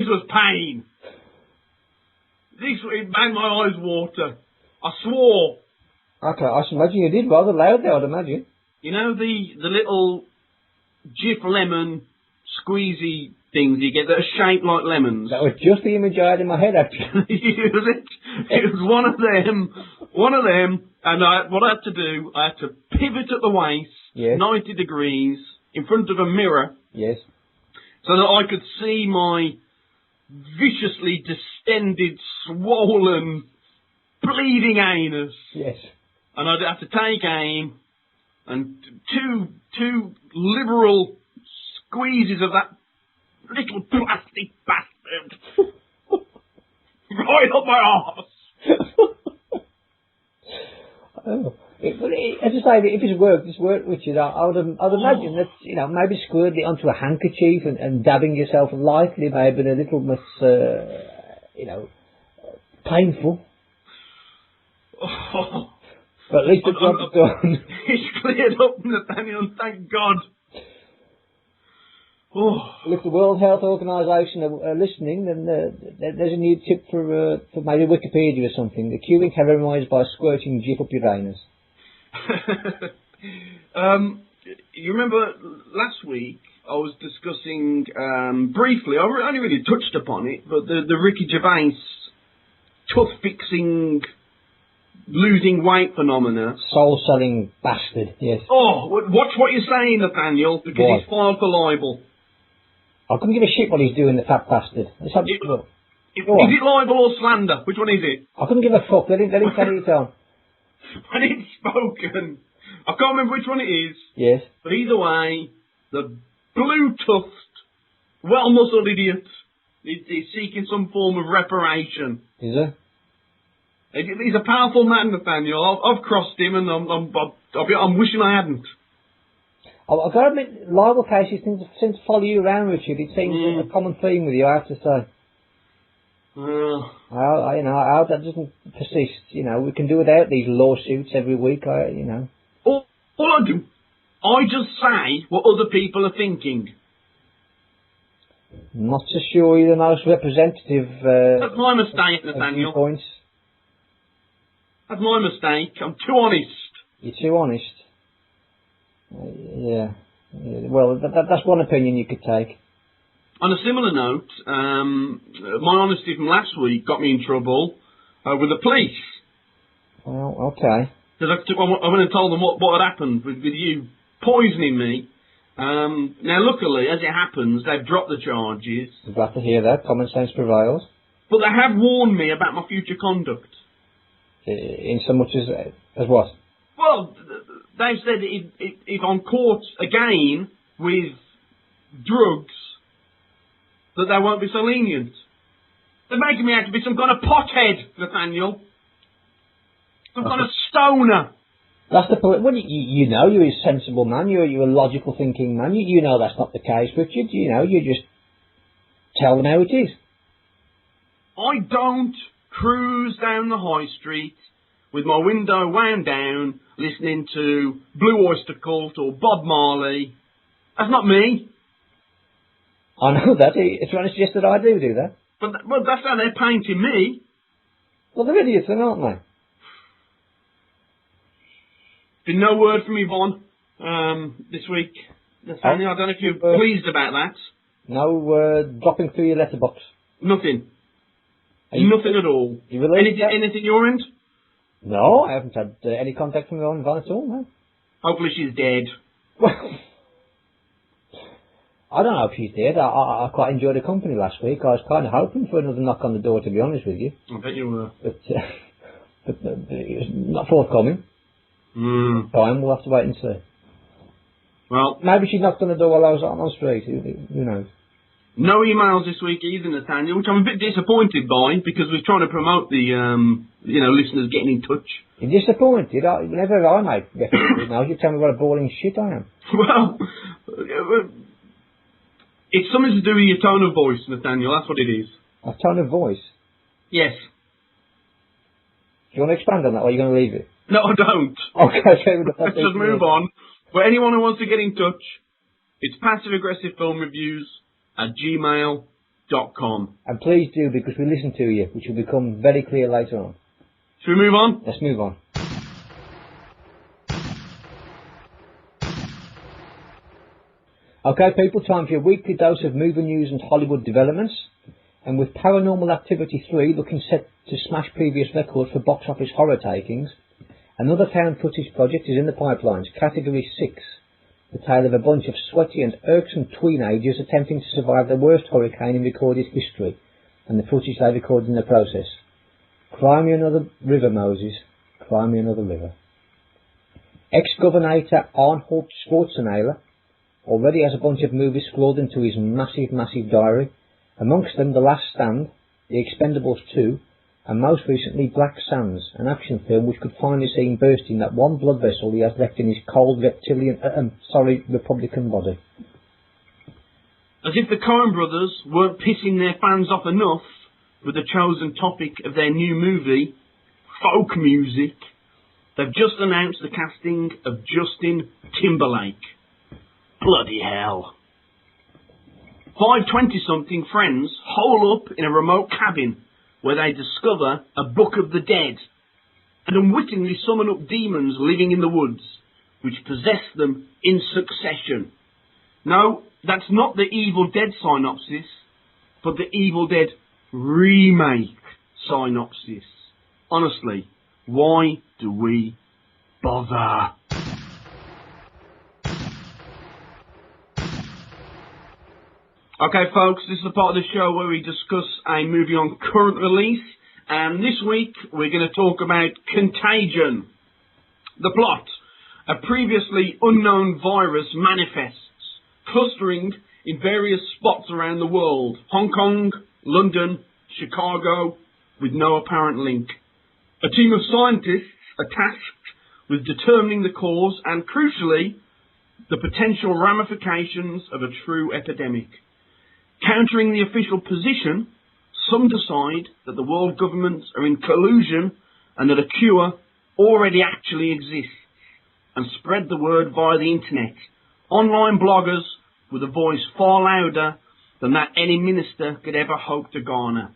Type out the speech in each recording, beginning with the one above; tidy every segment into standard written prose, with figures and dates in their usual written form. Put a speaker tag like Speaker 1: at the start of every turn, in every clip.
Speaker 1: was pain. It made my eyes water. I swore.
Speaker 2: Okay, I should imagine you did rather loud there, I'd imagine.
Speaker 1: You know the little Jif lemon squeezy things you get that are shaped like lemons?
Speaker 2: That was just the image I had in my head, actually.
Speaker 1: It was one of them, and what I had to do, I had to pivot at the waist,
Speaker 2: Yes.
Speaker 1: 90 degrees, in front of a mirror,
Speaker 2: Yes.
Speaker 1: so that I could see my viciously distended, swollen, bleeding anus.
Speaker 2: Yes.
Speaker 1: And I'd have to take aim, and two liberal squeezes of that little plastic bastard right up my arse.
Speaker 2: Oh. As I say, if it's worked, Richard, I'd imagine that, you know, maybe squirt it onto a handkerchief and dabbing yourself lightly, maybe a little bit, you know, painful.
Speaker 1: Oh.
Speaker 2: But at least the job's done.
Speaker 1: It's cleared up, Nathaniel, thank God. Oh.
Speaker 2: Well, if the World Health Organisation are listening, then there's a new tip for maybe Wikipedia or something. The curing hemorrhoids by squirting Jif up your anus.
Speaker 1: You remember last week I was discussing briefly, I only really touched upon it, but the Ricky Gervais tooth-fixing, losing weight phenomena.
Speaker 2: Soul-selling bastard, yes.
Speaker 1: Oh, watch what you're saying, Nathaniel, because
Speaker 2: What?
Speaker 1: he's filed for libel.
Speaker 2: I couldn't give a shit what he's doing, the fat bastard. Let's have a look.
Speaker 1: Is it libel or slander? Which one is it?
Speaker 2: I couldn't give a fuck. Let him carry it on.
Speaker 1: When it's spoken, I can't remember which one it is.
Speaker 2: Yes.
Speaker 1: But either way, the blue-toothed, well-muscled idiot is seeking some form of reparation.
Speaker 2: Is there?
Speaker 1: He's a powerful man, Nathaniel. I've crossed him, and I'm wishing I hadn't.
Speaker 2: I've got to admit, libel cases seem to follow you around, Richard. It seems a common theme with you, I have to say. I hope that doesn't persist. You know, we can do without these lawsuits every week. You know.
Speaker 1: All I do, I just say what other people are thinking.
Speaker 2: Not so sure you're the most representative.
Speaker 1: That's my mistake, Nathaniel.
Speaker 2: Points.
Speaker 1: That's my mistake. I'm too honest.
Speaker 2: You're too honest. Yeah. Well, that's one opinion you could take.
Speaker 1: On a similar note, my honesty from last week got me in trouble with the police.
Speaker 2: Well, okay.
Speaker 1: Because I went and told them what had happened with you poisoning me. Now, luckily, as it happens, they've dropped the charges.
Speaker 2: I'm glad to hear that. Common sense prevails.
Speaker 1: But they have warned me about my future conduct.
Speaker 2: In so much as what?
Speaker 1: Well, they've said if I'm caught again with drugs, that they won't be so lenient. They're making me out to be some kind of pothead, Nathaniel. Some kind of stoner.
Speaker 2: That's the point. Well, you know you're a sensible man. You're a logical thinking man. You know that's not the case, Richard. You know, you just tell them how it is.
Speaker 1: I don't cruise down the high street with my window wound down, listening to Blue Oyster Cult or Bob Marley. That's not me.
Speaker 2: I know that. It's trying to suggest that I do that.
Speaker 1: But that's how they're painting me.
Speaker 2: Well, they're idiots then, aren't they?
Speaker 1: Been no word from Yvonne this week. Nathaniel, I don't know if you're pleased about that.
Speaker 2: No dropping through your letterbox.
Speaker 1: Nothing. Nothing at all. Anything your end?
Speaker 2: No, I haven't had any contact from Yvonne at all, no.
Speaker 1: Hopefully she's dead.
Speaker 2: Well, I don't know if she's dead. I quite enjoyed her company last week. I was kind of hoping for another knock on the door, to be honest with you.
Speaker 1: I bet you were.
Speaker 2: But it was not forthcoming. Fine, we'll have to wait and see.
Speaker 1: Well,
Speaker 2: maybe she knocked on the door while I was on the street. Who knows? No
Speaker 1: emails this week either, Nathaniel, which I'm a bit disappointed by, because we're trying to promote the, listeners getting in touch.
Speaker 2: You're disappointed? Whenever I make emails, you tell me what a boring shit I am.
Speaker 1: Well, it's something to do with your tone of voice, Nathaniel, that's what it is.
Speaker 2: A tone of voice?
Speaker 1: Yes.
Speaker 2: Do you want to expand on that, or are you going to leave it?
Speaker 1: No, I don't.
Speaker 2: Okay,
Speaker 1: let's just move on. For anyone who wants to get in touch, it's passiveaggressivefilmreviews@gmail.com.
Speaker 2: And please do, because we listen to you, which will become very clear later on.
Speaker 1: Should we move on?
Speaker 2: Let's move on. Okay, people, time for your weekly dose of movie news and Hollywood developments. And with Paranormal Activity 3 looking set to smash previous records for box office horror takings, another found footage project is in the pipelines, Category 6, the tale of a bunch of sweaty and irksome teenagers attempting to survive the worst hurricane in recorded history, and the footage they recorded in the process. Cry me another river, Moses. Cry me another river. Ex-Governor Arnold Schwarzenegger already has a bunch of movies scrawled into his massive, massive diary. Amongst them, The Last Stand, The Expendables 2, and most recently Black Sands, an action film which could finally see him bursting that one blood vessel he has left in his cold Republican body.
Speaker 1: As if the Coen brothers weren't pissing their fans off enough with the chosen topic of their new movie, folk music, they've just announced the casting of Justin Timberlake. Bloody hell. 5 20-something friends hole up in a remote cabin where they discover a book of the dead and unwittingly summon up demons living in the woods, which possess them in succession. No, that's not the Evil Dead synopsis, but the Evil Dead remake synopsis. Honestly, why do we bother? Okay, folks, this is the part of the show where we discuss a movie on current release, and this week we're going to talk about Contagion. The plot: a previously unknown virus manifests, clustering in various spots around the world: Hong Kong, London, Chicago, with no apparent link. A team of scientists are tasked with determining the cause and, crucially, the potential ramifications of a true epidemic. Countering the official position, some decide that the world governments are in collusion and that a cure already actually exists, and spread the word via the internet. Online bloggers with a voice far louder than that any minister could ever hope to garner.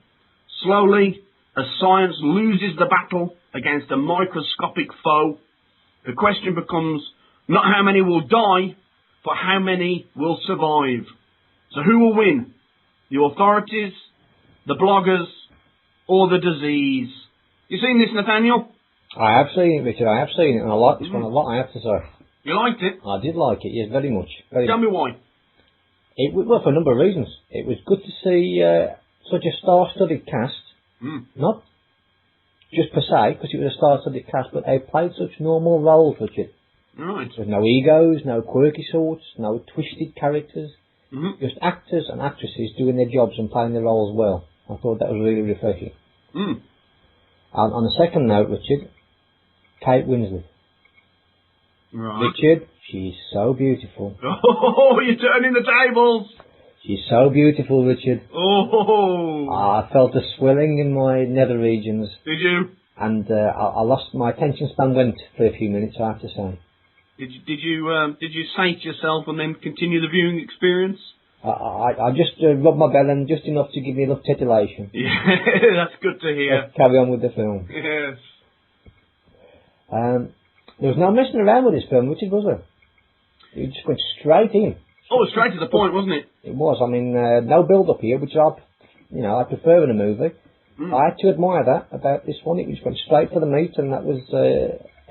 Speaker 1: Slowly, as science loses the battle against a microscopic foe, the question becomes not how many will die, but how many will survive. So who will win? The authorities, the bloggers, or the disease? You seen this, Nathaniel?
Speaker 2: I have seen it, Richard. I have seen it, and I like this one a lot, I have to say.
Speaker 1: You liked it?
Speaker 2: I did like it, yes, very much.
Speaker 1: Tell me why.
Speaker 2: Well, for a number of reasons. It was good to see such a star-studded cast. Not just per se, because it was a star-studded cast, but they played such normal roles, Richard.
Speaker 1: Right.
Speaker 2: There's no egos, no quirky sorts, no twisted characters. Just actors and actresses doing their jobs and playing their roles well. I thought that was really refreshing. And on the second note, Richard, Kate Winslet.
Speaker 1: Right.
Speaker 2: Richard, she's so beautiful.
Speaker 1: Oh, you're turning the tables!
Speaker 2: She's so beautiful, Richard.
Speaker 1: Oh!
Speaker 2: I felt a swelling in my nether regions.
Speaker 1: Did you?
Speaker 2: And I lost my attention span went for a few minutes, I have to say.
Speaker 1: Did you sate yourself and then continue the viewing experience?
Speaker 2: I just rubbed my belly just enough to give me enough titillation.
Speaker 1: Yeah, that's good to hear.
Speaker 2: Let's carry on with the film.
Speaker 1: Yes.
Speaker 2: There was no messing around with this film, Richard, was there? You just went straight in.
Speaker 1: Oh, straight to the point, wasn't it?
Speaker 2: It was. I mean, no build-up here, which I prefer in a movie. I had to admire that about this one. It just went straight for the meat, and that was,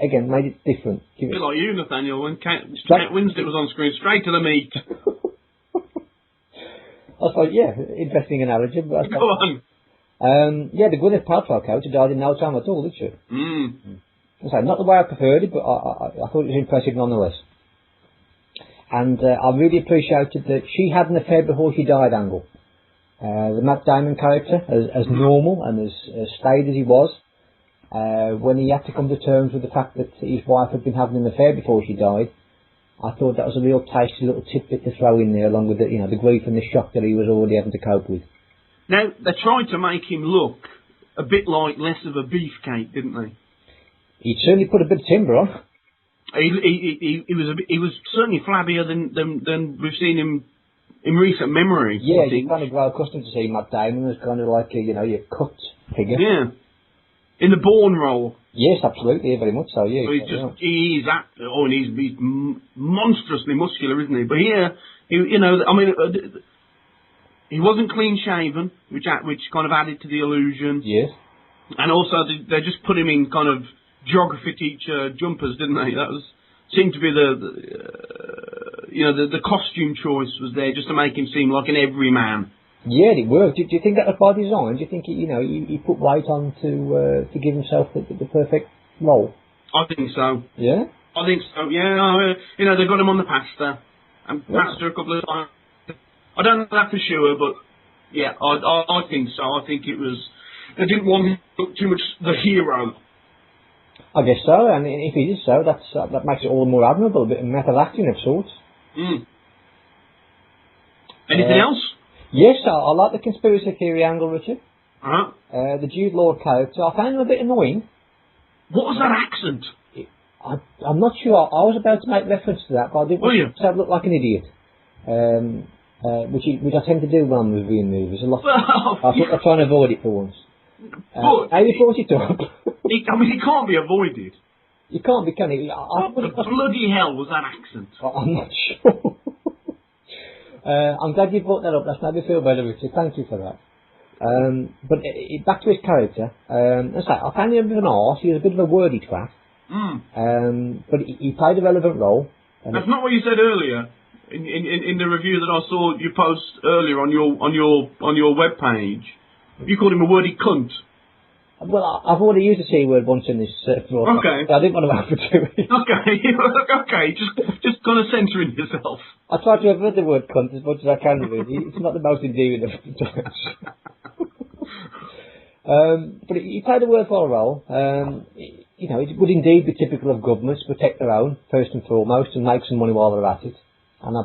Speaker 2: again, made it different.
Speaker 1: A bit like you, Nathaniel, when Kate Winslet was on screen, straight to the meat.
Speaker 2: I was like, yeah, interesting analogy. But
Speaker 1: Go on.
Speaker 2: Yeah, the Gwyneth Paltrow character died in no time at all, did she? So not the way I preferred it, but I thought it was impressive nonetheless. And I really appreciated that she had an affair before she died angle. The Matt Damon character, as normal and as staid as he was, when he had to come to terms with the fact that his wife had been having an affair before she died, I thought that was a real tasty little tidbit to throw in there, along with the grief and the shock that he was already having to cope with.
Speaker 1: Now, they tried to make him look a bit like less of a beefcake, didn't they?
Speaker 2: He'd certainly put a bit of timber on.
Speaker 1: He was certainly flabbier than we've seen him in recent memory.
Speaker 2: Yeah,
Speaker 1: I think.
Speaker 2: you kind of grow accustomed to seeing Matt Damon as kind of like a, you know, your cut figure.
Speaker 1: Yeah. In the Bourne role.
Speaker 2: Yes, absolutely, very much so. Yeah.
Speaker 1: So he's and he's monstrously muscular, isn't he? But here, you know, I mean, he wasn't clean shaven, which kind of added to the illusion.
Speaker 2: Yes.
Speaker 1: And also, they just put him in kind of geography teacher jumpers, didn't they? That seemed to be the costume choice was there just to make him seem like an everyman.
Speaker 2: Yeah, it worked. Do you think that was by design? Do you think he put weight on to give himself the perfect role?
Speaker 1: I think so.
Speaker 2: Yeah.
Speaker 1: I think so. Yeah. You know, they got him on the pasta and pasta a couple of times. I don't know that for sure, but yeah, I think so. I think it was. They didn't want him to look too much the hero.
Speaker 2: I guess so, and if he is so, that makes it all the more admirable, a bit of method acting of sorts.
Speaker 1: Mm. Anything else?
Speaker 2: Yes, I like the conspiracy theory angle, Richard.
Speaker 1: Uh-huh.
Speaker 2: The Jude Law character, I found him a bit annoying.
Speaker 1: What was that accent?
Speaker 2: I'm not sure. I was about to make reference to that, but I didn't want to look like an idiot. Which I tend to do when I'm reviewing movies. I thought I'd try and avoid it for once. Maybe brought it up.
Speaker 1: I mean, it can't be avoided.
Speaker 2: You can't be, can it?
Speaker 1: What the bloody hell was that accent?
Speaker 2: I'm not sure. I'm glad you brought that up. That's made me feel better, Richard. Thank you for that. But back to his character. I found him a bit of an arse. He was a bit of a wordy twat. But he played a relevant role.
Speaker 1: That's not what you said earlier in the review that I saw you post earlier on your web page. You called him a wordy cunt.
Speaker 2: Well, I've already used the C word once in this broadcast. Okay. I didn't want to have to do it.
Speaker 1: Okay. Just kind of censoring yourself.
Speaker 2: I try to avoid the word cunt as much as I can, really. It's not the most endearing of times. But he played a worthwhile role. You know, it would indeed be typical of governments to protect their own, first and foremost, and make some money while they're at it. And I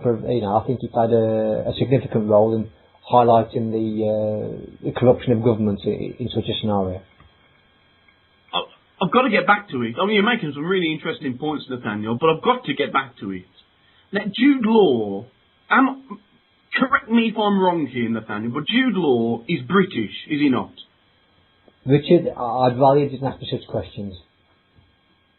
Speaker 2: think he played a significant role in highlighting the corruption of governments in such a scenario.
Speaker 1: I've got to get back to it. I mean, you're making some really interesting points, Nathaniel, but I've got to get back to it. Now, Jude Law, correct me if I'm wrong here, Nathaniel, but Jude Law is British, is he not?
Speaker 2: Richard, I'd rather you didn't ask me such questions.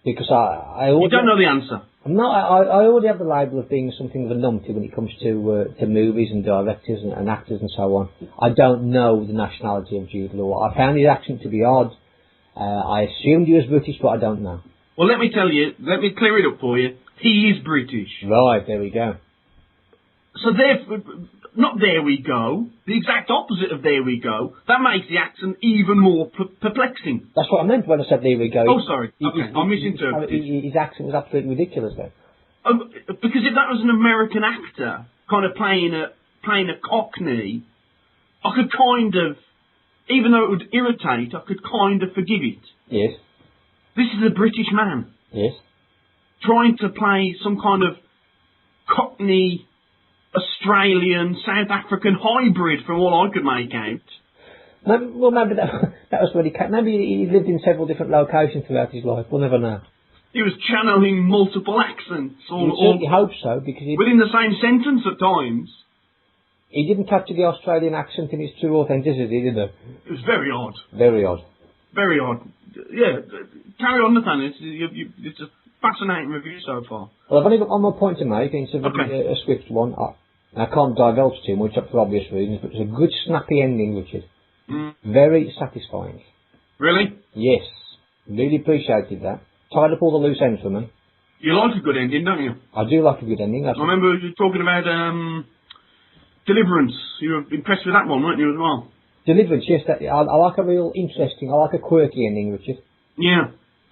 Speaker 2: Because I already...
Speaker 1: You don't know the answer?
Speaker 2: No, I already have the label of being something of a numpty when it comes to movies and directors and actors and so on. I don't know the nationality of Jude Law. I found his accent to be odd. I assumed he was British, but I don't know.
Speaker 1: Well, let me clear it up for you. He is British.
Speaker 2: Right, there we go.
Speaker 1: So not there we go, the exact opposite of there we go. That makes the accent even more perplexing.
Speaker 2: That's what I meant when I said there we go.
Speaker 1: Oh, sorry. Okay, I misinterpreted.
Speaker 2: His accent was absolutely ridiculous then.
Speaker 1: Because if that was an American actor, kind of playing a Cockney, I could kind of, even though it would irritate, I could kind of forgive it.
Speaker 2: Yes.
Speaker 1: This is a British man.
Speaker 2: Yes.
Speaker 1: Trying to play some kind of Cockney, Australian, South African hybrid from all I could make out.
Speaker 2: Maybe that was what he came. Maybe he lived in several different locations throughout his life. We'll never know.
Speaker 1: He was channeling multiple accents.
Speaker 2: You certainly hope so, because
Speaker 1: within the same sentence at times.
Speaker 2: He didn't capture the Australian accent in its true authenticity, did he?
Speaker 1: It was very odd.
Speaker 2: Very odd.
Speaker 1: Very odd. Yeah, carry on, Nathaniel. It's a fascinating review so far.
Speaker 2: Well, I've only got one more point to make, and it's a swift one. I can't divulge too much for obvious reasons, but it's a good, snappy ending, Richard. Very satisfying.
Speaker 1: Really?
Speaker 2: Yes. Really appreciated that. Tied up all the loose ends for me.
Speaker 1: You like a good ending, don't you?
Speaker 2: I do like a good ending.
Speaker 1: I remember you talking about Deliverance. You were impressed with that one, weren't you, as well?
Speaker 2: Deliverance, yes. I like a real interesting, I like a quirky ending, Richard.
Speaker 1: Yeah.